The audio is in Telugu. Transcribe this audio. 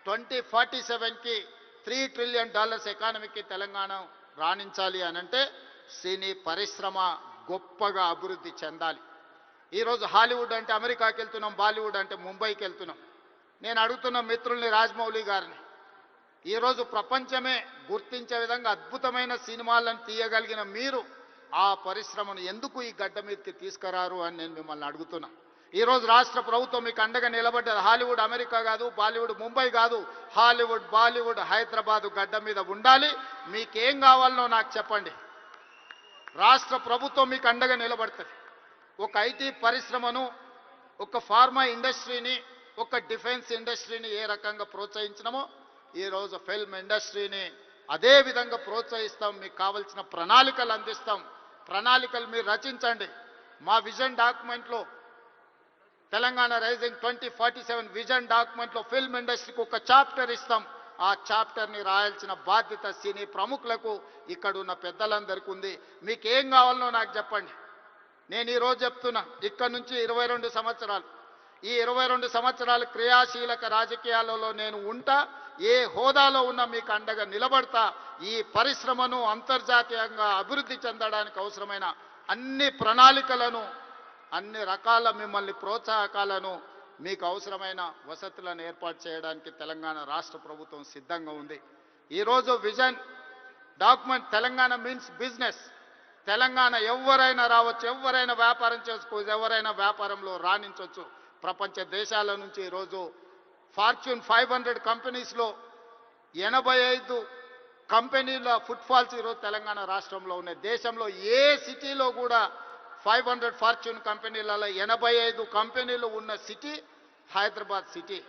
2047కి $3 ట్రిలియన్ ఎకానమీకి తెలంగాణ రాణించాలి అనంటే సినీ పరిశ్రమ గొప్పగా అభివృద్ధి చెందాలి. ఈరోజు హాలీవుడ్ అంటే అమెరికాకి వెళ్తున్నాం, బాలీవుడ్ అంటే ముంబైకి వెళ్తున్నాం. నేను అడుగుతున్న మిత్రుల్ని, రాజమౌళి గారిని, ఈరోజు ప్రపంచమే గుర్తించే విధంగా అద్భుతమైన సినిమాలను తీయగలిగిన మీరు ఆ పరిశ్రమను ఎందుకు ఈ గడ్డ మీదకి తీసుకురారు అని నేను మిమ్మల్ని అడుగుతున్నా. ఈరోజు రాష్ట్ర ప్రభుత్వం మీకు అండగా నిలబడ్డది. హాలీవుడ్ అమెరికా కాదు, బాలీవుడ్ ముంబై కాదు, హాలీవుడ్ బాలీవుడ్ హైదరాబాదు గడ్డ మీద ఉండాలి. మీకేం కావాలనో నాకు చెప్పండి, రాష్ట్ర ప్రభుత్వం మీకు అండగా నిలబడుతుంది. ఒక ఐటీ పరిశ్రమను, ఒక ఫార్మా ఇండస్ట్రీని, ఒక డిఫెన్స్ ఇండస్ట్రీని ఏ రకంగా ప్రోత్సహించినామో ఈరోజు ఫిల్మ్ ఇండస్ట్రీని అదే విధంగా ప్రోత్సహిస్తాం. మీకు కావాల్సిన ప్రణాళికలు అందిస్తాం. ప్రణాళికలు మీరు రచించండి. మా విజన్ డాక్యుమెంట్లో, తెలంగాణ రైజింగ్ 2047 విజన్ డాక్యుమెంట్లో ఫిల్మ్ ఇండస్ట్రీకి ఒక చాప్టర్ ఇస్తాం. ఆ చాప్టర్ని రాయాల్సిన బాధ్యత సినీ ప్రముఖులకు, ఇక్కడ ఉన్న పెద్దలందరికీ ఉంది. మీకు ఏం కావాలనో నాకు చెప్పండి. నేను ఈరోజు చెప్తున్నా, ఇక్కడ నుంచి 22 సంవత్సరాలు, ఈ 22 సంవత్సరాలు క్రియాశీలక రాజకీయాలలో నేను ఉంటా. ఏ హోదాలో ఉన్నా మీకు అండగా నిలబడతా. ఈ పరిశ్రమను అంతర్జాతీయంగా అభివృద్ధి చెందడానికి అవసరమైన అన్ని ప్రణాళికలను, అన్ని రకాల మిమ్మల్ని ప్రోత్సాహకాలను, మీకు అవసరమైన వసతులను ఏర్పాటు చేయడానికి తెలంగాణ రాష్ట్ర ప్రభుత్వం సిద్ధంగా ఉంది. ఈరోజు vision document, Telangana means business. Telangana ఎవరైనా రావచ్చు, ఎవరైనా వ్యాపారం చేసుకోవచ్చు, ఎవరైనా వ్యాపారంలో రాణించవచ్చు. ప్రపంచ దేశాల నుంచి ఈరోజు ఫార్చ్యూన్ 500 కంపెనీస్లో 85 కంపెనీల ఫుట్ఫాల్స్ ఈరోజు తెలంగాణ రాష్ట్రంలో ఉన్నాయి. దేశంలో ఏ సిటీలో కూడా 500 ఫార్చ్యూన్ కంపెనీలలో 85 కంపెనీలు ఉన్న సిటీ హైదరాబాద్ సిటీ.